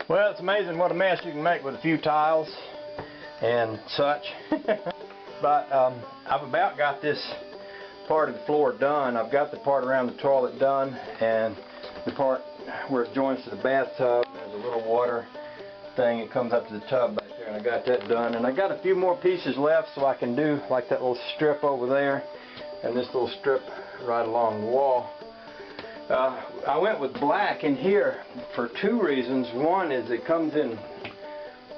Well, it's amazing what a mess you can make with a few tiles and such. But I've about got this part of the floor done. I've got the part around the toilet done, and the part where it joins to the bathtub. There's a little water thing that comes up to the tub back there, and I got that done. And I got a few more pieces left, so I can do like that little strip over there and this little strip right along the wall. I went with black in here for two reasons. One is it comes in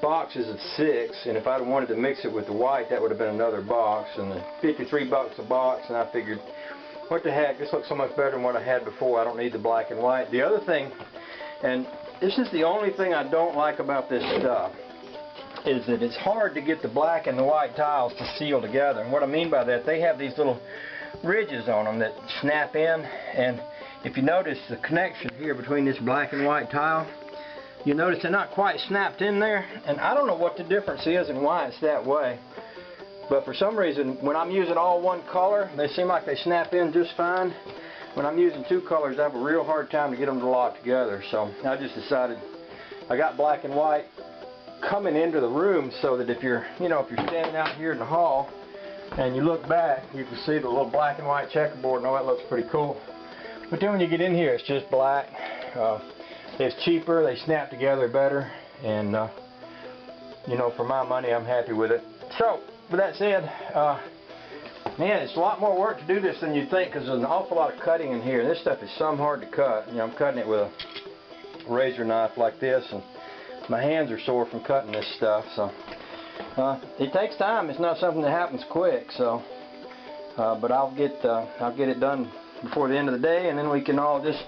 boxes of 6, and if I'd wanted to mix it with the white, that would have been another box, and then $53 a box, and I figured, what the heck, this looks so much better than what I had before. I don't need the black and white. The other thing, and this is the only thing I don't like about this stuff, is that it's hard to get the black and the white tiles to seal together. And what I mean by that, they have these little ridges on them that snap in, and if you notice the connection here between this black and white tile, you notice they're not quite snapped in there, and I don't know what the difference is and why it's that way. But for some reason, when I'm using all one color, they seem like they snap in just fine. When I'm using two colors, I have a real hard time to get them to lock together. So I just decided, I got black and white coming into the room so that if you're standing out here in the hall and you look back, you can see the little black and white checkerboard, and all that looks pretty cool. But then when you get in here, it's just black. It's cheaper, they snap together better, and for my money, I'm happy with it. So, with that said, man, it's a lot more work to do this than you'd think, because there's an awful lot of cutting in here. This stuff is some hard to cut. I'm cutting it with a razor knife like this, and my hands are sore from cutting this stuff. So, it takes time. It's not something that happens quick. So, but I'll get it done before the end of the day, and then we can all just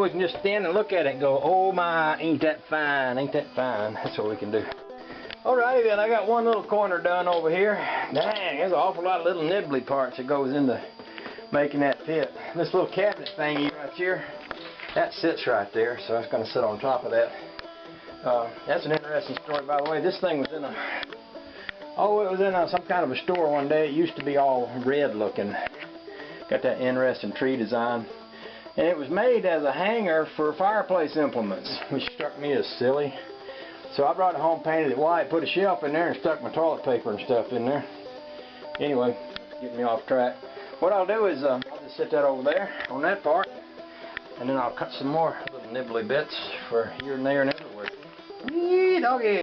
we can just stand and look at it and go, oh my, ain't that fine, ain't that fine. That's what we can do. Alrighty then, I got one little corner done over here. Dang, there's an awful lot of little nibbly parts that goes into making that fit. This little cabinet thingy right here, that sits right there, so that's going to sit on top of that. That's an interesting story, by the way. This thing was in some kind of a store one day. It used to be all red looking. Got that interesting tree design. And it was made as a hanger for fireplace implements, which struck me as silly. So I brought it home, painted it white, put a shelf in there, and stuck my toilet paper and stuff in there. Anyway, getting me off track. What I'll do is I'll just set that over there on that part, and then I'll cut some more little nibbly bits for here and there and everywhere. Yee, doggy.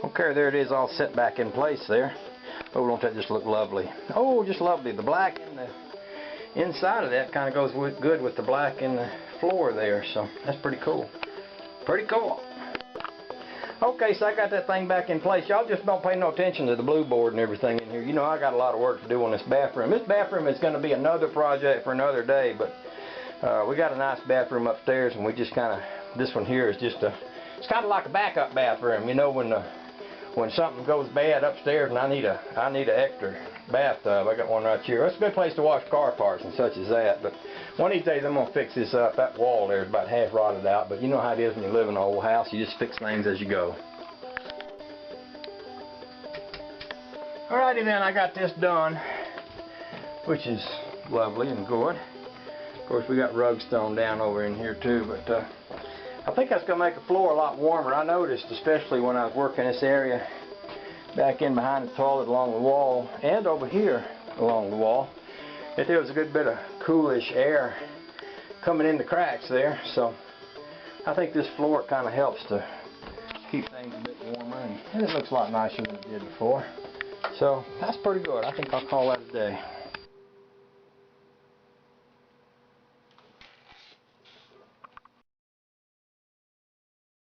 Okay, there it is, all set back in place there. Oh, don't that just look lovely? Oh, just lovely. The black and the inside of that kind of goes good with the black in the floor there, so that's pretty cool. Pretty cool. Okay, so I got that thing back in place. Y'all just don't pay no attention to the blue board and everything in here. I got a lot of work to do on this bathroom. This bathroom is going to be another project for another day, but we got a nice bathroom upstairs, and we just kind of, this one here is just it's kind of like a backup bathroom, when something goes bad upstairs and I need an extra bathtub. I got one right here. It's a good place to wash car parts and such as that. But one of these days I'm going to fix this up. That wall there is about half rotted out, but you know how it is when you live in an old house. You just fix things as you go. Alrighty then, I got this done, which is lovely and good. Of course, we got rugs thrown down over in here too, but I think that's going to make the floor a lot warmer. I noticed, especially when I was working this area back in behind the toilet along the wall and over here along the wall, that there was a good bit of coolish air coming in the cracks there. So I think this floor kind of helps to keep things a bit warmer, and it looks a lot nicer than it did before. So that's pretty good. I think I'll call that a day.